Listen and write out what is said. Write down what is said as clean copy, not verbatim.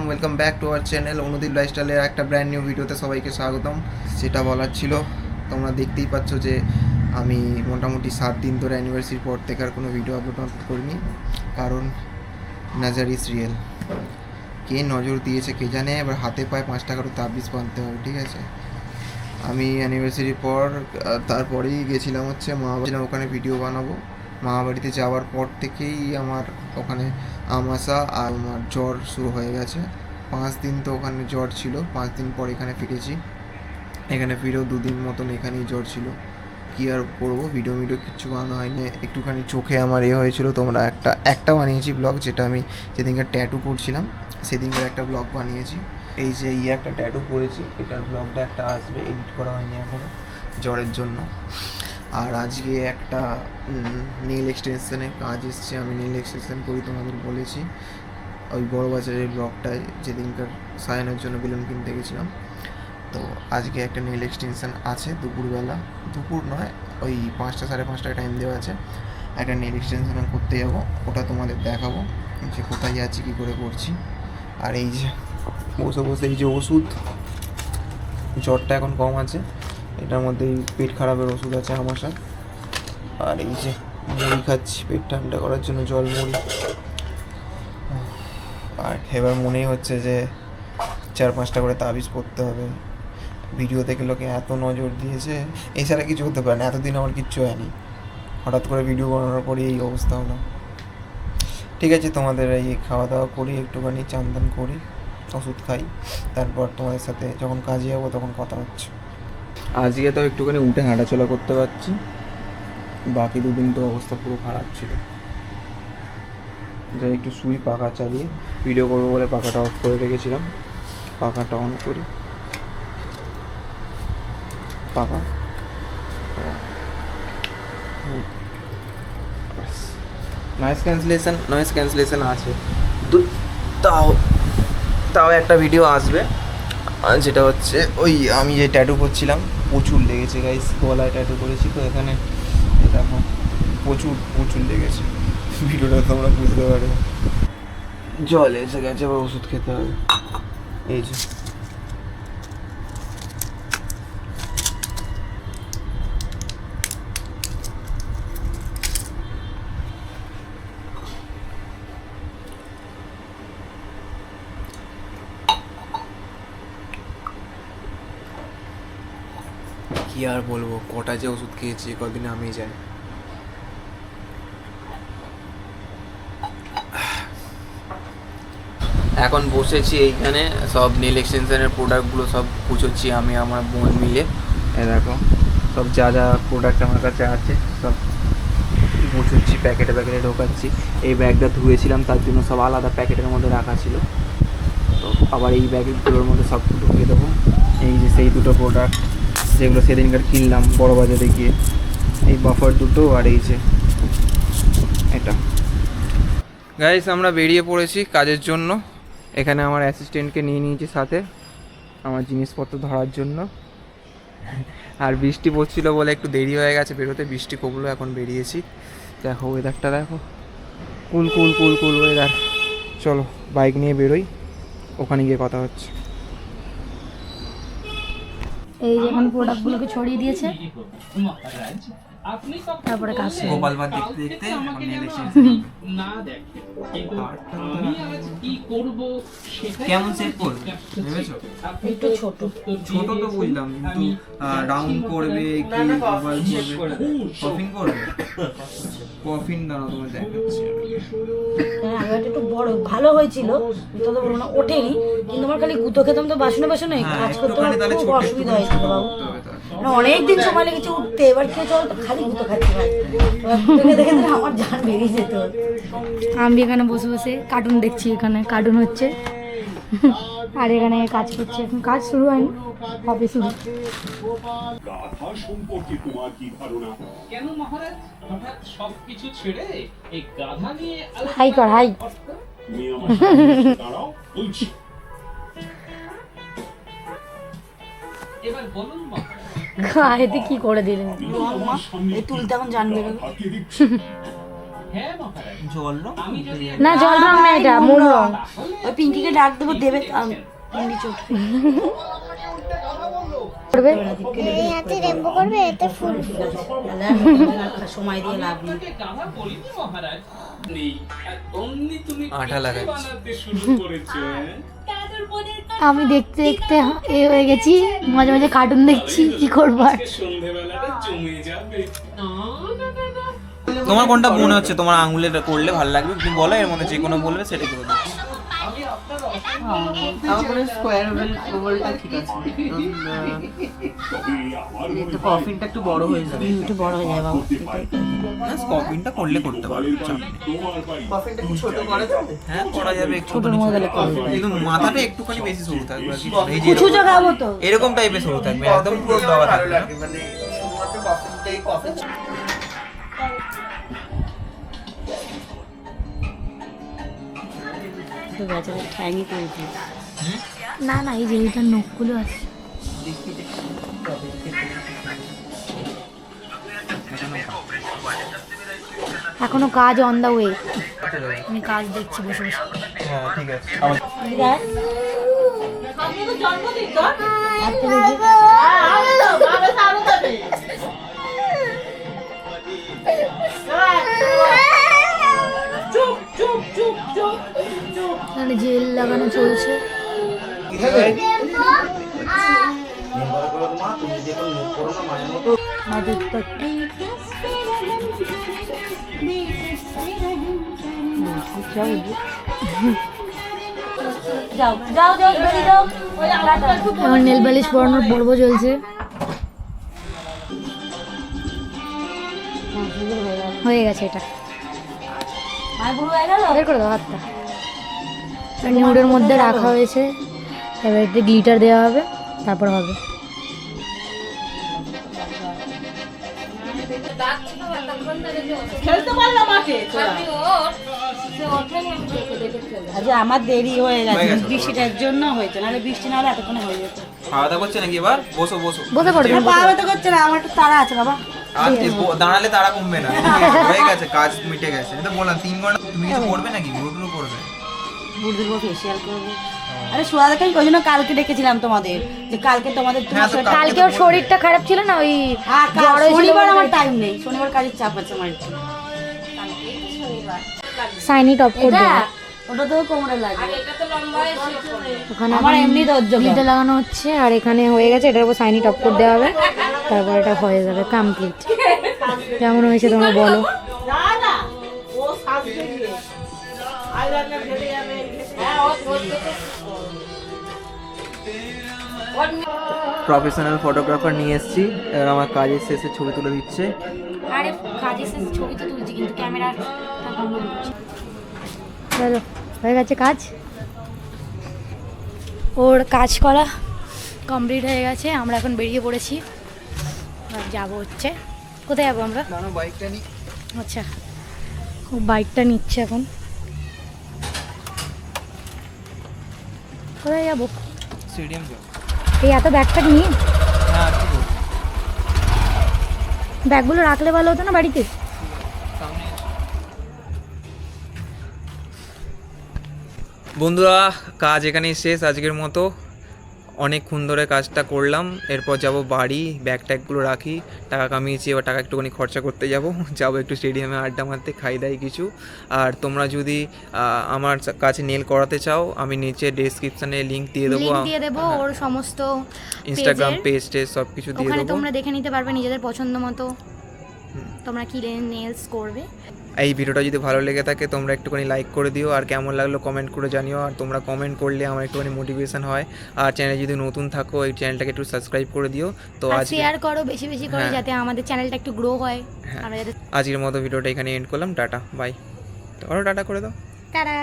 Welcome back to our channel Anudeep লাইফস্টাইলের একটা brand new ভিডিওতে সবাইকে স্বাগতম। যেটা বলার ছিল, তোমরা দেখতেই পাচ্ছ যে আমি মোটামুটি 7 দিন ধরে অ্যানিভার্সারির পর থেকে আর কোনো ভিডিও আপলোড করিনি, কারণ নজর ইজ রিয়েল। কে নজর দিয়েছে কে জানে, এবার হাতে পায়ে 5 টাকারও তাবিজ বাঁধতে হবে, ঠিক আছে? আমি অ্যানিভার্সারির পর তারপরেই গেছিলাম হচ্ছে মামাবাড়ি, ওখানে ভিডিও বানাবো। মামাবাড়িতে যাওয়ার পর থেকেই আমার ওখানে আমাশা আর আমার জ্বর শুরু হয়ে গেছে। 5 দিন তো ওখানে জ্বর ছিল, 5 দিন পর এখানে ফিরেছি। এখানে ফিরেও 2 দিন মতন এখানেই জ্বর ছিল। কী আর করবো, ভিডিও কিচ্ছু বানানো হয়নি। একটুখানি চোখে আমার হয়েছিল, তোমরা একটা বানিয়েছি ব্লগ, যেটা আমি যেদিনকে ট্যাটু করছিলাম সেদিনকে একটা ব্লগ বানিয়েছি। এই যে একটা ট্যাটু করেছি, এটার ব্লগটা একটা আসবে, এডিট করা হয়নি এখনও জ্বরের জন্য। আর আজকে একটা নেল এক্সটেনশনের কাজ এসছে, আমি নেল এক্সটেনশন করি, তোমাদের বলেছি ওই বড় বাজারের ব্লগটায়, যেদিনকার সায়ানোর জন্য বেলুন কিনতে গেছিলাম। তো আজকে একটা নেল এক্সটেনশন আছে দুপুরবেলা, দুপুর নয় ওই 5টা সাড়ে 5টায় টাইম দেওয়া আছে। একটা নেল এক্সটেনশন করতে যাবো, ওটা তোমাদের দেখাবো যে কোথায় যাচ্ছি, কী করে করছি। আর এই যে বসে বসে এই যে ওষুধ, জ্বরটা এখন কম আছে, এটার মধ্যে পেট খারাপের ওষুধ আছে আমাশা। আর এই যে মুড়ি খাচ্ছি পেট ঠান্ডা করার জন্য, জল মুড়ি। আর এবার মনেই হচ্ছে যে 4-5টা করে তাবিজ পড়তে হবে। ভিডিও দেখে লোকে এত নজর দিয়েছে, এছাড়া কিছু হতে পারে না। এতদিন আমার কিচ্ছু হয়নি, হঠাৎ করে ভিডিও বানানোর পরে এই অবস্থা হলো। ঠিক আছে, তোমাদের এই খাওয়া দাওয়া করি, একটুখানি চান টান করি, ওষুধ খাই, তারপর তোমাদের সাথে যখন কাজে যাবো তখন কথা হচ্ছে। আজকে তো একটুখানি উঠে হাঁটাচলা করতে পারছি, বাকি 2 দিন তো অবস্থা পুরো খারাপ ছিল। যাই একটু শুই পাখা চালিয়ে, ভিডিও করবো বলে পাখাটা অফ করে রেখেছিলাম। পাখাটা অন করি, পাখা নয়েজ ক্যান্সেলেশন আছে, তাও তাও একটা ভিডিও আসবে, যেটা হচ্ছে ওই আমি যে ট্যাটু করছিলাম, প্রচুর লেগেছে গাইস, গলায় ট্যাটু করেছি তো এখানে, দেখো প্রচুর লেগেছে। ভিডিওটা তোমরা বুঝতে পারবে। জল এসে গেছে, আবার ওষুধ খেতে হবে। এই যে কি আর বলবো, কটা যে ওষুধ খেয়েছি কদিনে আমি যাই। এখন বসেছি এইখানে, সব নেল এক্সটেনশনের প্রোডাক্টগুলো সব গুছোচ্ছি আমি আমার বোন মিলে। দেখো সব যা যা প্রোডাক্ট আমার কাছে আছে সব গুছোচ্ছি, প্যাকেটে ঢোকাচ্ছি। এই ব্যাগটা ধুয়েছিলাম, তার জন্য সব আলাদা প্যাকেটের মধ্যে রাখা ছিল, তো আবার এই ব্যাগগুলোর মধ্যে সব ঢুকিয়ে দেবো। এই যে সেই 2টো প্রোডাক্ট যেগুলো সেদিনকার কিনলাম বড় বাজারে গিয়ে, এই বাফার 2টো আর এই যে এটা। গাইস, আমরা বেরিয়ে পড়েছি কাজের জন্য। এখানে আমার অ্যাসিস্ট্যান্টকে নিয়ে নিয়েছি সাথে আমার জিনিসপত্র ধরার জন্য। আর বৃষ্টি পড়ছিল বলে একটু দেরি হয়ে গেছে বেরোতে, বৃষ্টি কমলো এখন বেরিয়েছি। দেখো ওয়েদারটা দেখো, কুল ওয়েদার। চলো বাইক নিয়ে বেরোই, ওখানে গিয়ে কথা হচ্ছে। এই যে এখন প্রোডাক্টগুলোকে ছড়িয়ে দিয়েছে, তারপরে কাজ গোপালবার দেখতে দেখতে কেমন সেট করবে ভেবেছো? একটু ছোট তো বুঝলাম, কিন্তু রাউন্ড করবে কি ওভাল করবে, কফিন করবে? কফিন দাঁড়াও তোমার দেখাচ্ছি। হ্যাঁ, আগেটা একটু বড় ভালো হয়েছিল, তত বড় না ওঠেনি, কিন্তু আমার খালি গুঁতো খেতাম তো বাসনে কাজ করতে আমার খুব অসুবিধা হয়েছিল বাবু। অনেকদিন সময় লেগেছে উঠতে, এবার কি চল খালি গুঁতো খাচ্ছি ভাই, দেখে আমার জান বেরিয়ে যেত। আমি এখানে বসে বসে কার্টুন দেখছি, এখানে কার্টুন হচ্ছে আর এখানে কাজ করছে, এখন কাজ শুরু হয়নি, হবে শুরু। গাধা সম্পর্কে তোমার কি ধারণা? কেন মহারাজ হঠাৎ সবকিছু ছেড়ে এই গাধা নিয়ে হাই কর, হাই। তুমি আমার সামনে দাঁড়াও, বলছি। এবার বলুন মহারাজ, এতে কি করে দিলেন? এই তুলতে এখন জানবে। হ্যাঁ মহারাজ জল রং আমি যদি না জল রং না, এটা মূল রং। ওই পিঙ্কিকে ডাক দেবো, দেবে পিঙ্কি চোখ করবে এই হাতে রেম্বো করবে, এতে ফুল সময় দিয়ে লাভ নেই। আপনাকে গাধা বলিনি মহারাজ নেই আর অমনি তুমি আঠা লাগাচ্ছি। বানাতে শুরু করেছো হ্যাঁ? আমি দেখতে দেখতে এ হয়ে গেছি, মাঝে মাঝে কার্টুন দেখছি, কি করবো আর। আজকে সন্ধেবেলাটা জমে যাবে না না না না তোমার কোনটা মনে হচ্ছে তোমার আঙুলে করলে ভালো লাগবে তুমি বলো, এর মধ্যে যে কোনো বলবে সেটা করে দেবো। আমার স্কোয়ার ওভালটা ঠিক আছে, একটু কফিনটা একটু বড় হয়ে যাবে। একটু বড় হয়ে যায় বাবু। না স্কপিংটা করলে করতে পারো, চাপ নেই। কফিনটা একটু ছোট করে যাবে। হ্যাঁ করা যাবে একটু, ছোটোর মধ্যে করবে। কিন্তু মাথাটা একটুখানি বেশি সরু থাকবে আর কি। এই যে কুচু খাবো তো। এরকম টাইপের সরু থাকবে, একদম পুরো দেওয়া ভালো থাকবে না। লাগে, মানে শুধুমাত্র কফিনটাই কফিন। বেচারা ঠ্যাংই করেছি। না না, এই যে এইটার নখগুলো আছে। এখনো কাজ অন দা ওয়ে, আমি কাজ দেখছি বসে বসে। হ্যাঁ ঠিক আছে। দেখ। একটা দেখি। এখানে জেল লাগানো চলছে। যাও যাও যাও বেরিয়ে যাও। এখন নেল পালিশ পরানোর পর্ব চলছে। হয়ে গেছে এটা, আর পুরো হয়ে গেল। বের করে দাও হাতটা। নিউডের মধ্যে রাখা হয়েছে, এবার একটু গ্লিটার দেওয়া হবে, তারপর হবে। আজ আমার দেরি হয়ে হয়ে গেছে, গেছে। বৃষ্টিটার জন্য হয়েছে, নাহলে বৃষ্টি না হলে এতক্ষণে হয়ে যেত। খাওয়া দাওয়া করছে নাকি এবার? বসো বসো। বসে পড়ো তুমি, পা ব্যথা করছে না, আমার একটু তাড়া আছে বাবা। আর দাঁড়ালে তারা কমবে না। হয়ে গেছে, কাজ মিটে গেছে। এটা বললাম 3 ঘন্টা। তুমি কিছু করবে নাকি? ভিডিও করবে? বুড় দেবো, ফেসিয়াল করবো। আরে সোয়া দেখাই ওই জন্য কালকে ডেকেছিলাম তোমাদের, যে কালকে তোমাদের হ্যাঁ, তো কালকে ওর শরীরটা খারাপ ছিল না, ওই হ্যাঁ, জ্বর হয়েছিল শনিবার বলে আমার টাইম নেই, শনিবার কাজের চাপ আছে আমার একটু। সাইনি টপ কোট দেওয়া। ওটা তো কোমরে লাগে, ওখানে আমার এমনি ধৈর্য গ্লিটার লাগানো হচ্ছে, আর এখানে হয়ে গেছে, এটার উপর সাইনি টপ কোট দেওয়া হবে, তারপর এটা হয়ে যাবে কমপ্লিট। কেমন হয়েছে তোমরা বলো। প্রফেশনাল ফটোগ্রাফার নিয়ে এসেছি, এবার আমার কাজের শেষে ছবি তুলে দিচ্ছে। আরে কাজের শেষে ছবি তো তুলছি, কিন্তু ক্যামেরা চলো হয়ে গেছে কাজ। ওর কাজ করা কমপ্লিট হয়ে গেছে, আমরা এখন বেরিয়ে পড়েছি, যাবো হচ্ছে। কোথায় যাবো আমরা? বাইকটা নিই। আচ্ছা, ও বাইকটা নিচ্ছে এখন। কোথায় যাবো? স্টেডিয়াম যাও। এই এত ব্যাগপ্যাক নিয়ে, হ্যাঁ ঠিক আছে। ব্যাগগুলো রাখলে ভালো হতো না বাড়িতে? বন্ধুরা, কাজ এখানেই শেষ আজকের মতো। অনেকক্ষণ ধরে কাজটা করলাম, এরপর যাব বাড়ি, ব্যাগ ট্যাগগুলো রাখি, টাকা কামিয়েছি, এবার টাকা একটুখানি খরচা করতে যাব একটু স্টেডিয়ামে আড্ডা মারতে, খাই দাই কিছু। আর তোমরা যদি আমার কাছে নেল করাতে চাও, আমি নিচে ডেসক্রিপশানে লিঙ্ক দিয়ে দেবো, লিংক দিয়ে দেবো ওর সমস্ত ইনস্টাগ্রাম পেজের। পেজ টেজ সব কিছু দিয়ে ওখানে দেবো। তোমরা দেখে নিতে পারবে নিজেদের পছন্দ মতো তোমরা কি নেলস করবে। এই ভিডিওটা যদি ভালো লেগে থাকে তোমরা একটুখানি লাইক করে দিও, আর কেমন লাগলো কমেন্ট করে জানিও। আর তোমরা কমেন্ট করলে আমার একটুখানি মোটিভেশন হয়। আর চ্যানেলে যদি নতুন থাকো, এই চ্যানেলটাকে একটু সাবস্ক্রাইব করে দিও। তো আর আজ শেয়ার করো বেশি বেশি করে, হ্যাঁ। যাতে আমাদের চ্যানেলটা একটু গ্রো হয়। হ্যাঁ। আমরা যাতে আজকের মতো ভিডিওটা এখানে এন্ড করলাম। Tata bye. টাটা করে দাও। টাটা।